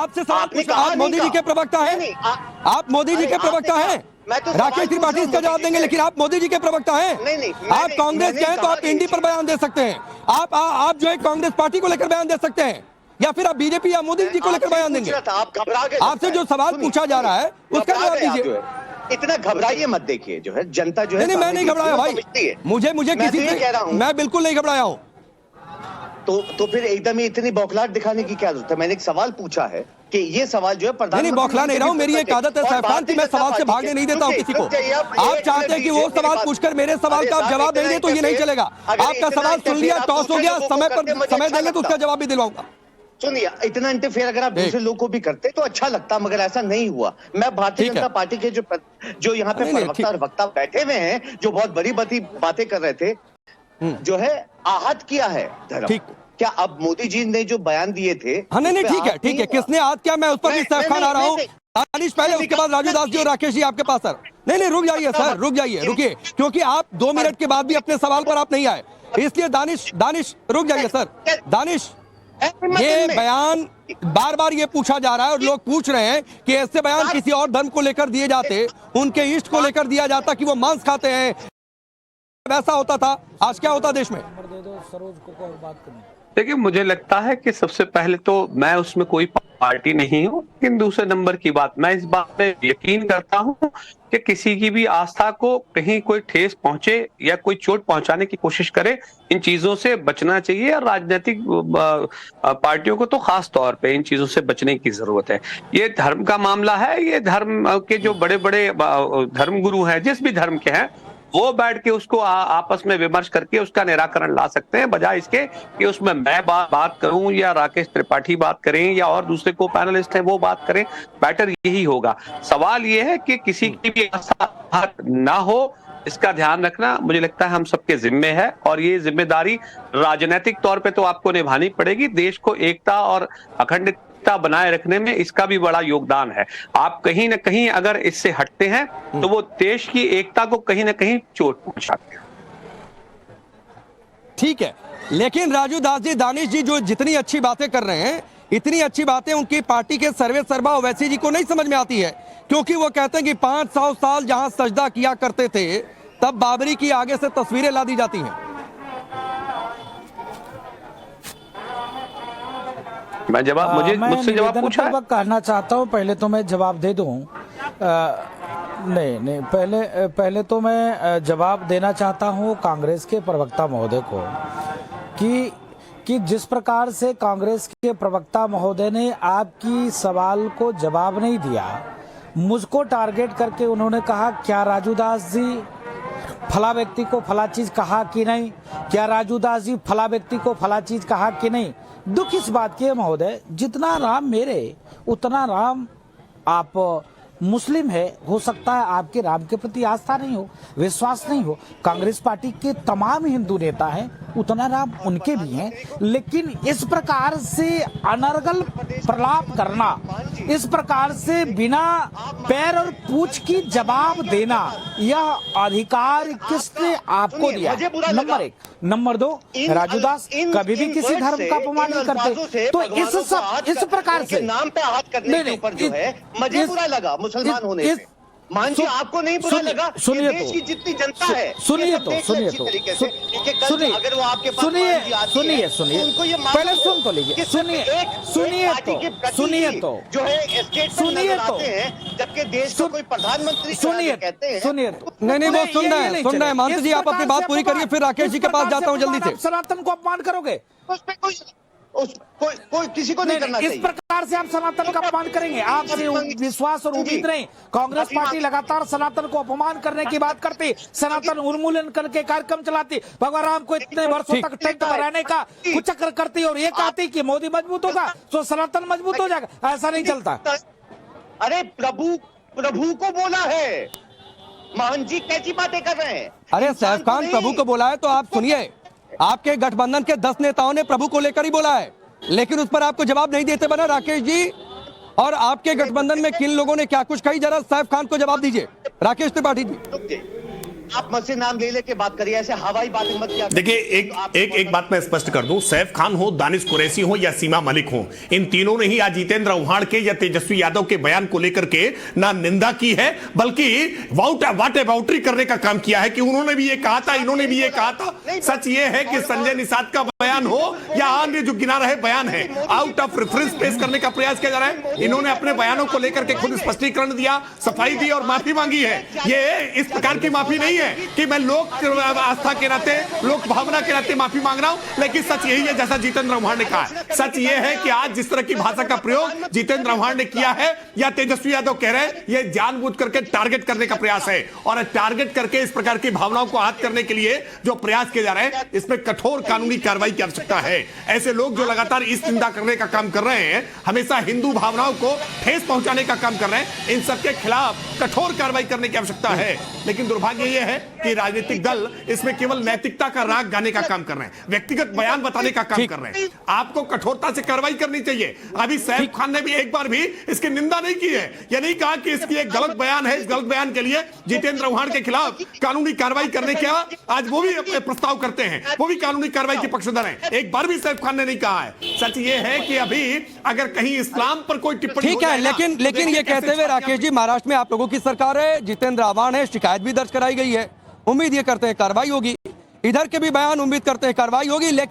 आपसे सवाल पूछा, आप मोदी जी के प्रवक्ता हैं, आप मोदी जी के प्रवक्ता हैं। राकेश त्रिपाठी इसका जवाब देंगे, लेकिन आप मोदी जी के प्रवक्ता हैं। आप कांग्रेस के हैं तो आप इंडी पर बयान दे सकते हैं, आप जो है कांग्रेस पार्टी को लेकर बयान दे सकते हैं, या फिर आप बीजेपी या मोदी जी को लेकर बयान देंगे। आपसे जो सवाल पूछा जा रहा है उसका जवाब दीजिए। इतना घबराइए मत, देखिए जो है जनता जो है। नहीं, मैं नहीं घबराया भाई, मुझे किसी से, मैं बिल्कुल नहीं घबराया हूँ। तो फिर एकदम ही इतनी बौखलाहट दिखाने की क्या जरूरत है? मैंने एक सवाल पूछा है कि ये सवाल जो है नहीं, बौखला नहीं रहा हूँ, मेरी एक आदत है सैफ खान की मैं सवाल से भागने नहीं देता हूँ किसी को। आप चाहते हैं कि वो सवाल पूछकर मेरे सवाल का आप जवाब देंगे तो ये नहीं चलेगा। आपका सवाल सुन लिया, टॉस हो गया, समय देंगे तो उसका जवाब भी दिलवाऊंगा। सुनिए, इतना इंटरफेयर अगर आप दूसरे लोग को भी करते तो अच्छा लगता, मगर ऐसा नहीं हुआ। मैं भारतीय जनता पार्टी के जो यहाँ पे प्रवक्ता और वक्ता बैठे हुए हैं, जो बहुत बड़ी बातें कर रहे थे, जो है आहत किया है धर्म। क्या अब मोदी जी ने जो बयान दिए थे? हाँ, नहीं ठीक है, किसने आज क्या, मैं उस पर भी सैफ खान आ रहा हूँ। दानिश पहले, उसके बाद राजू दास जी और राकेश जी आपके पास। सर नहीं, रुक जाइए सर, रुकिए, क्योंकि आप 2 मिनट के बाद भी अपने सवाल पर आप नहीं आए, इसलिए दानिश रुक जाइए सर। दानिश, ये बयान बार बार ये पूछा जा रहा है और लोग पूछ रहे हैं कि ऐसे बयान किसी और धर्म को लेकर दिए जाते, उनके इष्ट को लेकर दिया जाता कि वो मांस खाते हैं, वैसा होता था, आज क्या होता देश में? देखिए, मुझे लगता है कि सबसे पहले तो मैं उसमें कोई पार्टी नहीं हूँ, लेकिन दूसरे नंबर की बात, मैं इस बात में यकीन करता हूँ कि किसी की भी आस्था को कहीं कोई ठेस पहुंचे या कोई चोट पहुंचाने की कोशिश करे, इन चीजों से बचना चाहिए। और राजनीतिक पार्टियों को तो खास तौर पे इन चीजों से बचने की जरूरत है। ये धर्म का मामला है, ये धर्म के जो बड़े बड़े धर्म गुरु हैं, जिस भी धर्म के हैं, वो बैठ के उसको आपस में विमर्श करके उसका निराकरण ला सकते हैं, बजाय इसके कि उसमें मैं बात करूं या राकेश त्रिपाठी बात करें या और दूसरे को पैनलिस्ट हैं वो बात करें। बेटर यही होगा। सवाल ये है कि किसी की भी आस्था ना हो, इसका ध्यान रखना मुझे लगता है हम सबके जिम्मे है, और ये जिम्मेदारी राजनीतिक तौर पे तो आपको निभानी पड़ेगी। देश को एकता और अखंडता बनाए रखने में इसका भी बड़ा योगदान है। आप कहीं ना कहीं अगर इससे हटते हैं तो वो देश की एकता को कहीं ना कहीं चोट पहुंचाते हैं। ठीक है, लेकिन राजू दास जी, दानिश जी जो जितनी अच्छी बातें कर रहे हैं, इतनी अच्छी बातें उनकी पार्टी के सर्वे सर्वा ओवैसी जी को नहीं समझ में आती है, क्योंकि वो कहते हैं कि 500 साल जहां सजदा किया करते थे तब बाबरी की आगे से तस्वीरें ला दी जाती हैं। मुझसे जवाब पूछा है? कहना चाहता हूं, पहले तो मैं जवाब दे दूं। नहीं, पहले तो मैं जवाब देना चाहता हूं कांग्रेस के प्रवक्ता महोदय को कि जिस प्रकार से कांग्रेस के प्रवक्ता महोदय ने आपकी सवाल को जवाब नहीं दिया, मुझको टारगेट करके उन्होंने कहा क्या राजू दास जी फला व्यक्ति को फला चीज कहा कि नहीं, क्या राजू दास जी फला व्यक्ति को फला चीज कहा कि नहीं। दुख इस बात की है महोदय, जितना राम मेरे उतना राम आप मुस्लिम है, हो सकता है आपके राम के प्रति आस्था नहीं हो, विश्वास नहीं हो। कांग्रेस पार्टी के तमाम हिंदू नेता हैं, उतना राम उनके भी हैं, लेकिन इस प्रकार से अनर्गल प्रलाप करना, इस प्रकार से बिना पैर और पूंछ की जवाब देना, यह अधिकार किसने आपको दिया? नंबर 1। नंबर 2, राजू दास कभी भी किसी धर्म का अपमान नहीं करते, तो इस प्रकार से नाम पे आहत करने के ऊपर जो है मुझे बुरा लगा मुसलमान होने से। मान जी आपको नहीं बुरा लगा, सुनिए देश की जितनी जनता है, सुनिए अगर वो आपके पास उनको ये पहले सुन तो लीजिए, सुनिए तो जो है स्टेट आते हैं, जबकि देश को कोई प्रधानमंत्री कहते हैं। सुनिए तो नहीं, वो सुन रहे हैं महंत जी, आप अपनी बात पूरी करिए, फिर राकेश जी के पास जाता हूँ जल्दी से। सनातन को अपमान करोगे, कोई किसी को नहीं करना चाहिए। इस प्रकार से आप सनातन का अपमान करेंगे, आपसे विश्वास और उम्मीद नहीं। कांग्रेस पार्टी लगातार सनातन को अपमान करने की बात करती, सनातन उन्मूलन करके कार्यक्रम चलाती, भगवान राम को इतने वर्षों तक टेंट में रहने का कुचक्र करती और ये कहती कि मोदी मजबूत होगा तो सनातन मजबूत हो जाएगा। ऐसा नहीं चलता। अरे प्रभु को बोला है, मोहन जी कैसी बातें कर रहे हैं? अरे सैफ खान प्रभु को बोला है तो आप सुनिए, आपके गठबंधन के 10 नेताओं ने प्रभु को लेकर ही बोला है, लेकिन उस पर आपको जवाब नहीं देते बना राकेश जी। और आपके गठबंधन में किन लोगों ने क्या कुछ कही, जरा सैफ खान को जवाब दीजिए। राकेश त्रिपाठी जी आप मुझसे नाम ले लेके बात करिए, ऐसे हवाई बातें मत किया। देखिए एक बात मैं स्पष्ट कर दूं, सैफ खान हो, दानिश कुरैशी हो या सीमा मलिक हो, इन तीनों ने ही आज जितेंद्र आव्हाड के या तेजस्वी यादव के बयान को लेकर के ना निंदा की है, बल्कि वाटेबाउटरी करने का काम किया है कि उन्होंने भी ये कहा था, इन्होंने भी ये कहा था। सच ये है कि संजय निषाद का बयान हो या अन्य जो गिना रहे बयान है, आउट ऑफ रेफरेंस पेश करने का प्रयास किया जा रहा है। इन्होंने अपने बयानों को लेकर के खुद स्पष्टीकरण दिया, सफाई दी और माफी मांगी है। ये इस प्रकार की माफी नहीं है कि मैं लोक आस्था के नाते, लोक भावना के नाते माफी मांग रहा हूं, लेकिन सच यही है जैसा जितेंद्र आव्हाड ने कहा है। सच ये है कि आज जिस तरह की भाषा का प्रयोग जितेंद्र आव्हाड ने किया है या तेजस्वी यादव कह रहे हैं, ये जानबूझ करके टारगेट करने का प्रयास है, और टारगेट करके इस प्रकार की भावनाओं को आहत करने के लिए जो प्रयास किए जा रहे हैं, इसमें कठोर कानूनी कार्रवाई की आवश्यकता है। ऐसे लोग जो लगातार इस निंदा करने का काम कर रहे हैं, हमेशा हिंदू भावनाओं को ठेस पहुंचाने का काम कर रहे हैं, इन सबके खिलाफ कठोर कार्रवाई करने की आवश्यकता है। लेकिन दुर्भाग्य यह है कि राजनीतिक दल इसमें केवल नैतिकता का राग गाने का काम कर रहे हैं, व्यक्तिगत बयान बताने का काम कर रहे हैं। आपको कठोरता से कार्रवाई करनी चाहिए। अभी सैफ खान ने भी एक बार भी इसकी निंदा नहीं की है, यह नहीं कहा कि इसकी एक गलत बयान है, इस गलत बयान के लिए जितेंद्र आव्हाड के खिलाफ कानूनी कार्रवाई करने के आज वो भी प्रस्ताव करते हैं, वो भी कानूनी कार्रवाई के पक्षधर हैं। एक बार भी सैफ खान ने नहीं कहा है। सच ये है कि अभी अगर कहीं इस्लाम पर कोई टिप्पणी ठीक है, लेकिन ये कहते हुए राकेश जी, महाराष्ट्र में आप लोगों की सरकार है, जितेंद्र आव्हाड है, शिकायत भी दर्ज कराई गई है, उम्मीद ये करते हैं कार्रवाई होगी। इधर के भी बयान उम्मीद करते हैं कार्रवाई होगी, लेकिन